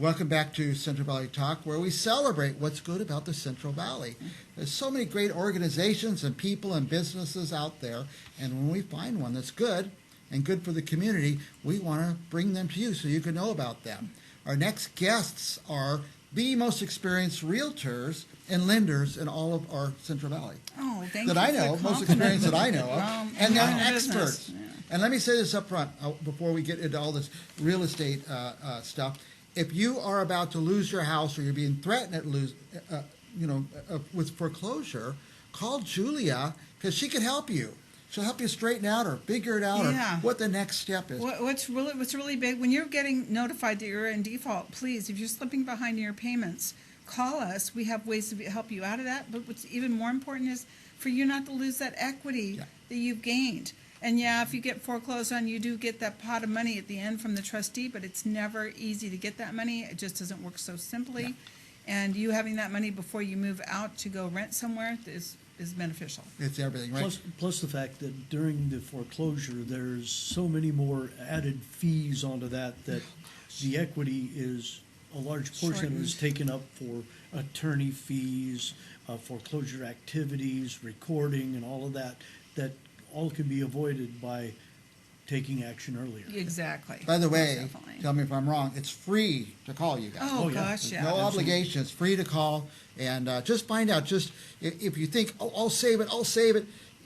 Welcome back to Central Valley Talk, where we celebrate what's good about the Central Valley. There's so many great organizations and people and businesses out there, and when we find one that's good and good for the community, we want to bring them to you so you can know about them. Our next guests are the most experienced realtors and lenders in all of our Central Valley. Oh, thank you. That I know, most experienced that I know of, and they're experts. Yeah. And let me say this up front before we get into all this real estate stuff. If you are about to lose your house or you're being threatened to lose, with foreclosure, call Julia because she can help you. She'll help you straighten out or figure it out or what the next step is. What's really big, when you're getting notified that you're in default, please, if you're slipping behind in your payments, call us. We have ways to help you out of that. But what's even more important is for you not to lose that equity that you've gained. And if you get foreclosed on, you do get that pot of money at the end from the trustee, but it's never easy to get that money. It just doesn't work so simply. Yeah. And you having that money before you move out to go rent somewhere is beneficial. It's everything, right? Plus the fact that during the foreclosure, there's so many more added fees onto that the equity is a large portion is taken up for attorney fees, foreclosure activities, recording, and all of that all can be avoided by taking action earlier. Exactly. By the way, tell me if I'm wrong, it's free to call you guys. Oh gosh, no obligation. It's free to call. And just find out, just if you think, I'll save it,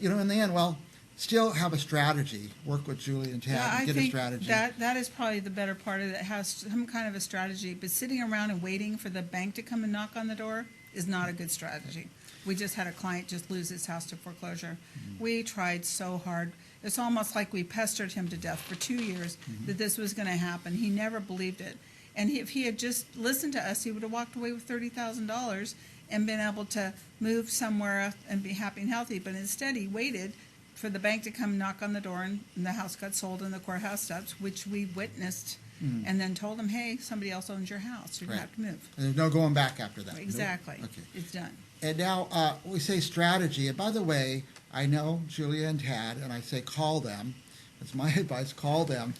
in the end, still have a strategy. Work with Julie and Tad and get a strategy. That is probably the better part of it. It has some kind of a strategy. But sitting around and waiting for the bank to come and knock on the door is not a good strategy. We just had a client just lose his house to foreclosure. Mm-hmm. We tried so hard. It's almost like we pestered him to death for 2 years that this was going to happen. He never believed it. And if he had just listened to us, he would have walked away with $30,000 and been able to move somewhere and be happy and healthy. But instead, he waited for the bank to come knock on the door, and the house got sold in the courthouse steps, which we witnessed, and then told him, hey, somebody else owns your house. You're going to have to move. And there's no going back after that. Exactly. Nope. Okay. It's done. And now we say strategy. And by the way, I know Julia and Tad, and I say call them. That's my advice, call them.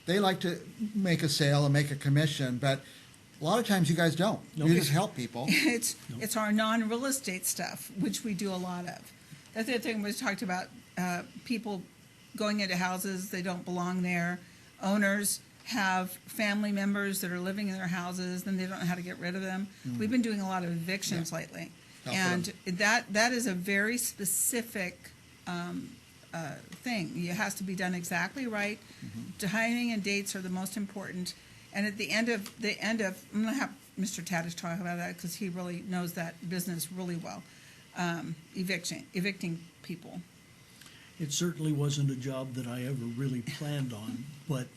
They like to make a sale and make a commission, but a lot of times you guys don't. You just help people. It's our non-real estate stuff, which we do a lot of. That's the other thing we talked about, people going into houses, they don't belong there. Owners have family members that are living in their houses, and they don't know how to get rid of them. Mm-hmm. We've been doing a lot of evictions lately. And that is a very specific thing. It has to be done exactly right. Mm-hmm. Timing and dates are the most important. And at the end of, I'm going to have Mr. Tadich talk about that because he really knows that business really well. Evicting people. It certainly wasn't a job that I ever really planned on, but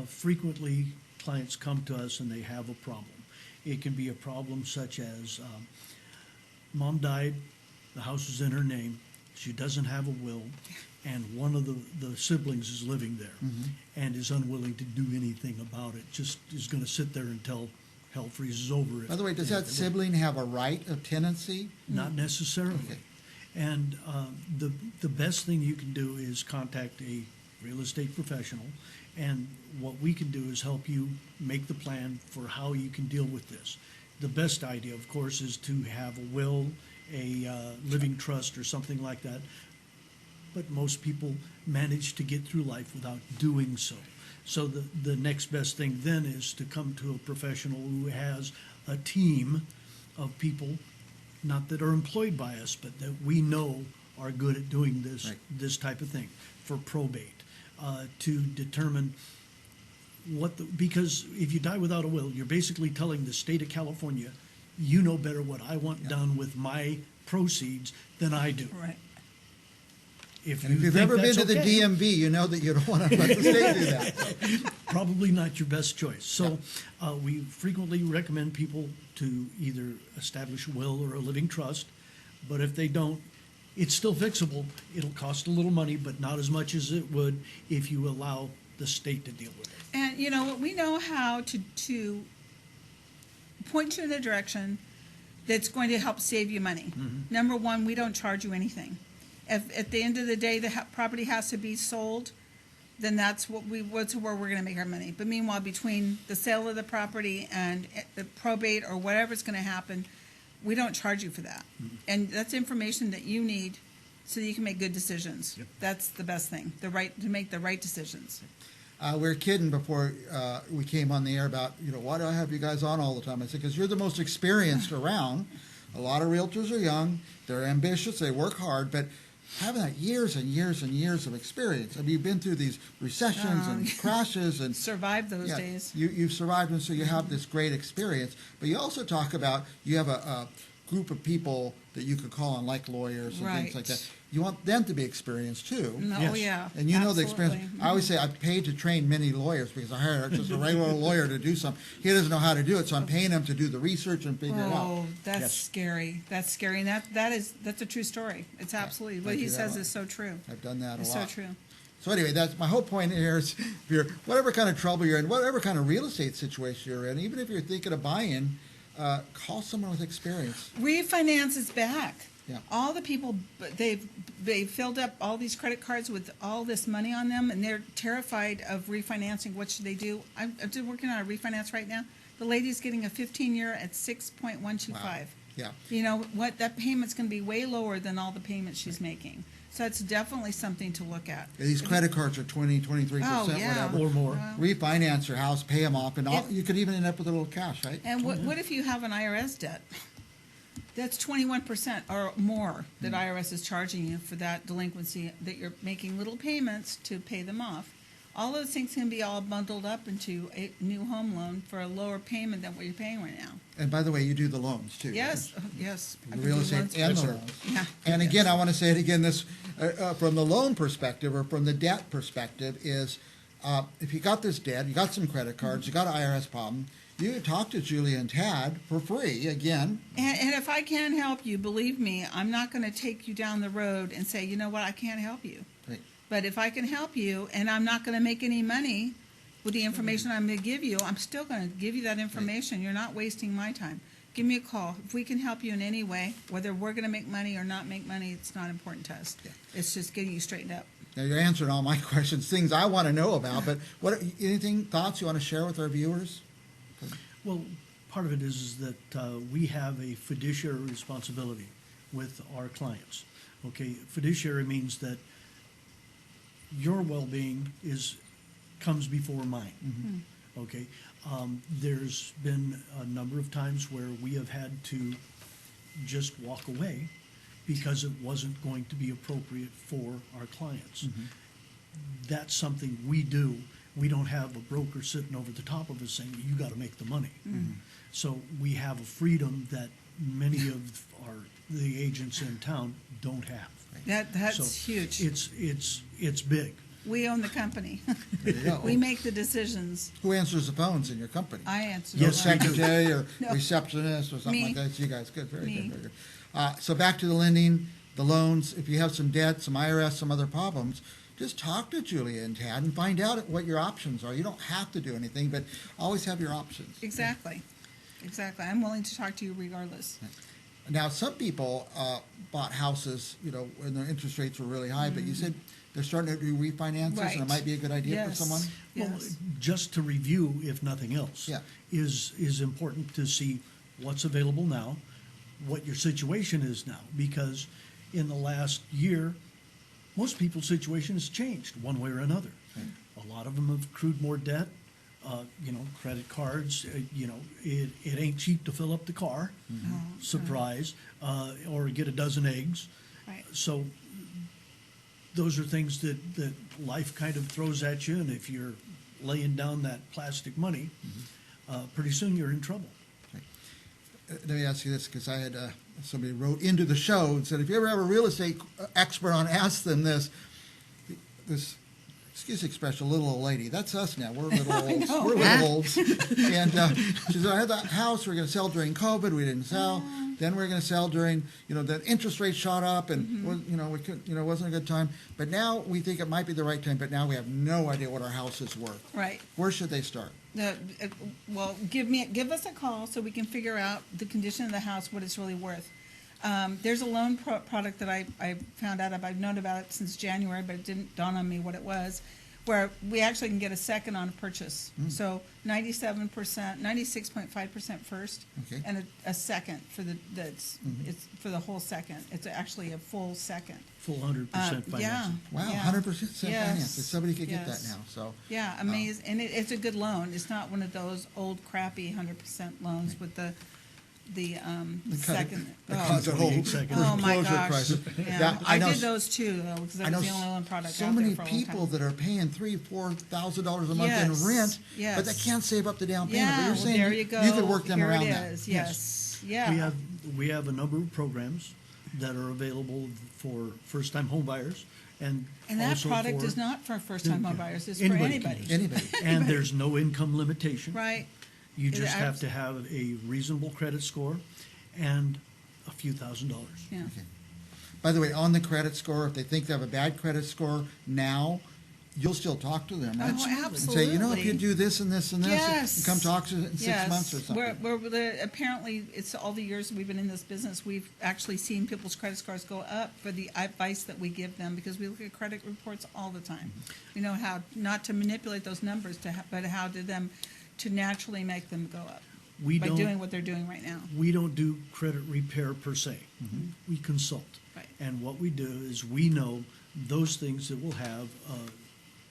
frequently clients come to us and they have a problem. It can be a problem such as mom died, the house is in her name, she doesn't have a will, and one of the siblings is living there and is unwilling to do anything about it, just is going to sit there until hell freezes over it. By the way, does that sibling have a right of tenancy? Not necessarily. Okay. And the best thing you can do is contact a real estate professional, and what we can do is help you make the plan for how you can deal with this. The best idea, of course, is to have a will, a living trust, or something like that. But most people manage to get through life without doing so. So the next best thing then is to come to a professional who has a team of people, not that are employed by us, but that we know are good at doing this type of thing for probate, to determine because if you die without a will, you're basically telling the state of California, you know better what I want done with my proceeds than I do. Right. If you've ever been to the DMV, you know that you don't want to let the state do that. Probably not your best choice. So we frequently recommend people to either establish a will or a living trust, but if they don't, it's still fixable. It'll cost a little money, but not as much as it would if you allow the state to deal with it. And we know how to point you in a direction that's going to help save you money. Mm-hmm. Number one, we don't charge you anything. If at the end of the day the property has to be sold, then that's where we're going to make our money. But meanwhile, between the sale of the property and the probate or whatever's going to happen, we don't charge you for that. And that's information that you need so that you can make good decisions. Yep. That's the best thing, to make the right decisions. We were kidding before we came on the air about, why do I have you guys on all the time? I said, because you're the most experienced around. A lot of realtors are young. They're ambitious. They work hard. But having that years and years and years of experience. I mean, you've been through these recessions and crashes. And Survived those days. You've survived them, so you have this great experience. But you also talk about you have a group of people that you could call on, like lawyers and things like that. You want them to be experienced too. No, Yes. yeah. And you know the absolutely. experience. I always say I paid to train many lawyers because I hired just a regular lawyer to do something. He doesn't know how to do it, so I'm paying him to do the research and figure it out. Oh, that's Yes. scary. That's scary. And that's a true story. It's absolutely, what Thank he you that says much. is so true. I've done that a It's lot. so true. So anyway, that's my whole point here is if you're whatever kind of trouble you're in, whatever kind of real estate situation you're in, even if you're thinking of buying, call someone with experience. Refinance is back. Yeah. All the people, they've filled up all these credit cards with all this money on them, and they're terrified of refinancing. What should they do? I'm working on a refinance right now. The lady's getting a 15-year at 6.125. Wow. Yeah. You know what? That payment's going to be way lower than all the payments she's making. So it's definitely something to look at. These credit cards are 20, 23%, Oh, yeah. whatever. Or more. Wow. Refinance your house, pay them off, and you could even end up with a little cash, right? And what if you have an IRS debt? That's 21% or more that IRS is charging you for that delinquency, that you're making little payments to pay them off. All those things can be all bundled up into a new home loan for a lower payment than what you're paying right now. And by the way, you do the loans too. Yes, yes. The I've been real doing estate loans and the for- loans. Yeah. And again, I want to say it again, this from the loan perspective or from the debt perspective is if you got this debt, you got some credit cards, you got an IRS problem, you can talk to Julia and Tad for free again. And if I can help you, believe me, I'm not going to take you down the road and say, you know what, I can't help you. Right. But if I can help you and I'm not going to make any money with the information I'm going to give you, I'm still going to give you that information. You're not wasting my time. Give me a call. If we can help you in any way, whether we're going to make money or not make money, it's not important to us. Yeah. It's just getting you straightened up. Now you're answering all my questions, things I want to know about, but thoughts you want to share with our viewers? Well, part of it is that we have a fiduciary responsibility with our clients. Okay, fiduciary means that your well-being comes before mine. Okay, there's been a number of times where we have had to just walk away because it wasn't going to be appropriate for our clients. That's something we do. We don't have a broker sitting over the top of us saying, you got to make the money. So we have a freedom that many of the agents in town don't have. That's So huge. It's big. We own the company. There you go. We make the decisions. Who answers the phones in your company? I answer. Yes, the we line. do. Secretary or No. receptionist or something Me. like that? It's you guys. Good, very Me. good, very good. So back to the lending, the loans. If you have some debt, some IRS, some other problems, just talk to Julia and Tad and find out what your options are. You don't have to do anything, but always have your options. Exactly. Exactly. I'm willing to talk to you regardless. Now, some people bought houses, when their interest rates were really high, but you said they're starting to do refinances, and Right. it might be a good idea for Yes. someone. Well, Yes. just to review, if nothing else, Yeah. is important to see what's available now, what your situation is now, because in the last year, most people's situation has changed one way or another. A lot of them have accrued more debt, credit cards, it ain't cheap to fill up the car, surprise, or get a dozen eggs. Right. So those are things that life kind of throws at you, and if you're laying down that plastic money, pretty soon you're in trouble. Let me ask you this, because I had somebody wrote into the show and said, if you ever have a real estate expert on, ask them this. Excuse the expression, little old lady. That's us now. We're little olds. know. We're little olds. And she said, I had that house we were going to sell during COVID. We didn't sell. Then we were going to sell during, the interest rate shot up, and we couldn't, it wasn't a good time. But now we think it might be the right time. But now we have no idea what our house is worth. Right. Where should they start? Well, give us a call so we can figure out the condition of the house, what it's really worth. There's a loan product that I found out about. I've known about it since January, but it didn't dawn on me what it was. where we actually can get a second on a purchase. So 97%, 96.5% first, Okay. and a second for it's for the whole second. It's actually a full second. Full 100% financing. Yeah. Wow, yeah. 100% Yes, financing. Somebody could get that yes. now, so. Yeah, amazing, and it's a good loan. It's not one of those old crappy 100% loans with the second. That oh, caused a whole 28 seconds. Oh, my foreclosure gosh. crisis. Yeah, I I know did those too, though, because I that know was the only loan product so out many there for a long people time. that are paying $3,000-$4,000 a month Yes, in rent, yes. but they can't save up the down payment. But Yeah, you're well, saying there you go. you could work them Here around it that. is. Yes, yeah. We have a number of programs that are available for first-time home buyers and And that also product for- is not for first-time home buyers, it's for Anybody can anybody. use it. Anybody. And there's no income limitation. Right, You It just have abs- to have a reasonable credit score and a few $1,000s. yeah. Okay. By the way, on the credit score, if they think they have a bad credit score now, you'll still talk to them, right? Oh, And say, you know, if you absolutely. do this and this and this, Yes. and come talk to us in 6 Yes. months or something. Apparently, it's all the years we've been in this business, we've actually seen people's credit scores go up for the advice that we give them, because we look at credit reports all the time. We know how not to manipulate those numbers, but how to naturally make them go up We by don't- doing what they're doing right now. We don't do credit repair per se. We consult. Right. And what we do is we know those things that will have a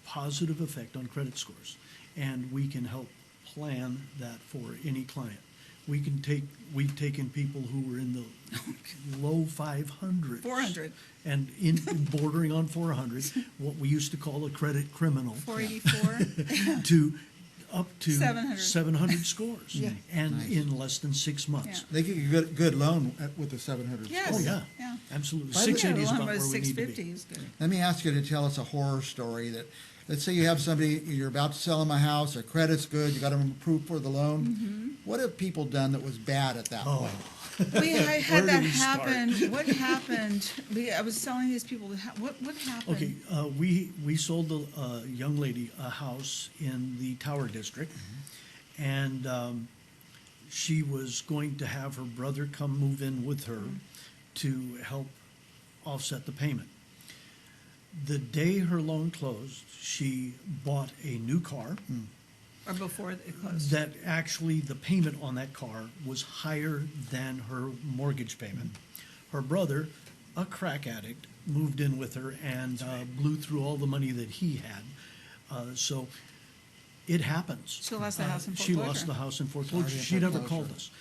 positive effect on credit scores. And we can help plan that for any client. We've taken people who were in the low 500s. 400. And in bordering on 400, what we used to call a credit criminal, 484. to up to 700. 700 scores. Yeah. And Nice. in less than 6 months. They get a good loan with the 700 Yes. score. Oh, yeah, Yeah. absolutely. By the way- 680 is Yeah, about the one where with we need to 650 be. is good. Let me ask you to tell us a horror story that, let's say you have somebody, you're about to sell them a house, their credit's good, you got them approved for the loan. Mm-hmm. What have people done that was bad at that Oh, point? I had Where that do we start? happen. What happened? I was telling these people, what happened? okay, we sold a young lady a house in the Tower District, and she was going to have her brother come move in with her to help offset the payment. The day her loan closed, she bought a new car. Or before it closed. That actually the payment on that car was higher than her mortgage payment. Her brother, a crack addict, moved in with her and blew through all the money that he had. So it happens. She lost the house in She foreclosure. lost the house in Sorry, foreclosure. in She never foreclosure. called us.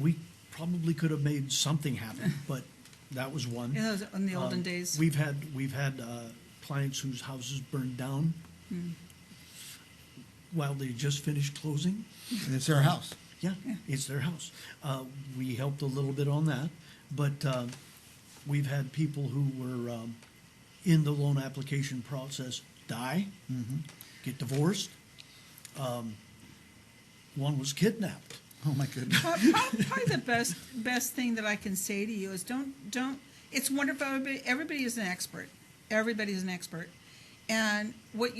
We probably could have made something happen, but that was one. Yeah, those in the olden days. We've had clients whose houses burned down while they just finished closing. And it's their house. Yeah, it's their house. We helped a little bit on that, but we've had people who were in the loan application process die, get divorced. One was kidnapped. Oh, my goodness. Probably the best thing that I can say to you is don't. It's wonderful. Everybody is an expert. Everybody is an expert. And what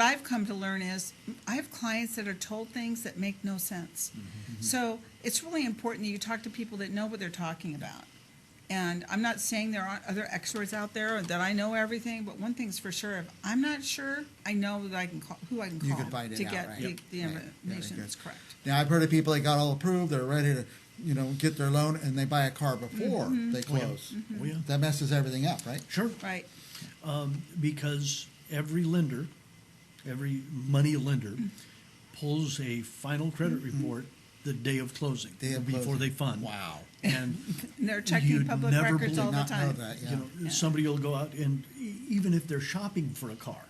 I've come to learn is I have clients that are told things that make no sense. So it's really important that you talk to people that know what they're talking about. And I'm not saying there aren't other experts out there or that I know everything, but one thing's for sure: if I'm not sure, I know that I can call who I can call You can find it to out, get right? the Right. Very information good. that's correct. Now, I've heard of people that got all approved, they're ready to, get their loan, and they buy a car before they close. Oh, yeah. That messes everything up, right? Sure. Right. Because every lender, every money lender, pulls a final credit report the day of closing, Day of before closing. they fund. Wow. And And they're checking You'd public never records all Did the not know time. that, yeah. you know, somebody will go out and even if they're shopping for a car,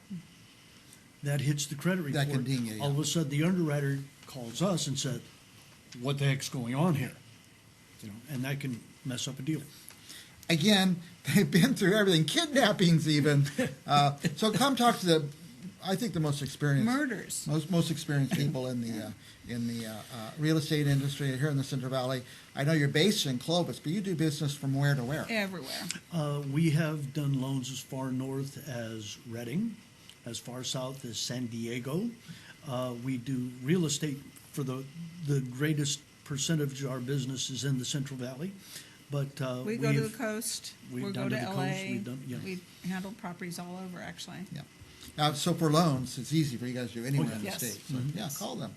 that hits the credit report. That can ding you, yeah. All of a sudden, the underwriter calls us and said, "What the heck's going on here?" And that can mess up a deal. Again, they've been through everything, kidnappings even. So come talk to I think the most experienced Murders. most experienced people in the real estate industry here in the Central Valley. I know you're based in Clovis, but you do business from where to where? Everywhere. We have done loans as far north as Redding, as far south as San Diego. We do real estate for the greatest percentage of our business is in the Central Valley. But We go to the coast. we've We done go to to the LA. coast, we've done- yeah. We handle properties all over, actually. Yeah. So for loans, it's easy for you guys to do anywhere yeah. in the Yes. state. So, yeah, call them.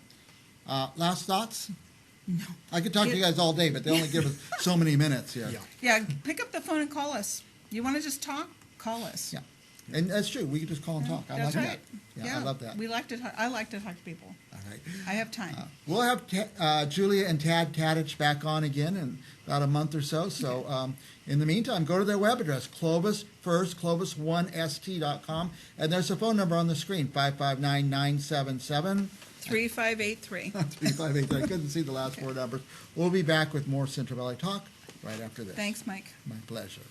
Last thoughts? No. I could talk to you guys all day, but they only give us so many minutes here. Yeah. Yeah, pick up the phone and call us. You want to just talk? Call us. Yeah. And that's true. We could just call and talk. I That's like right. that. Yeah, I love that. We like to talk. I like to talk to people. All right. I have time. We'll have Julia and Tad Tadich back on again in about a month or so. So in the meantime, go to their web address, Clovis first, Clovis1st.com. And there's a phone number on the screen, 559-977. 3583. 3583. I couldn't see the last four numbers. We'll be back with more Central Valley Talk right after this. Thanks, Mike. My pleasure.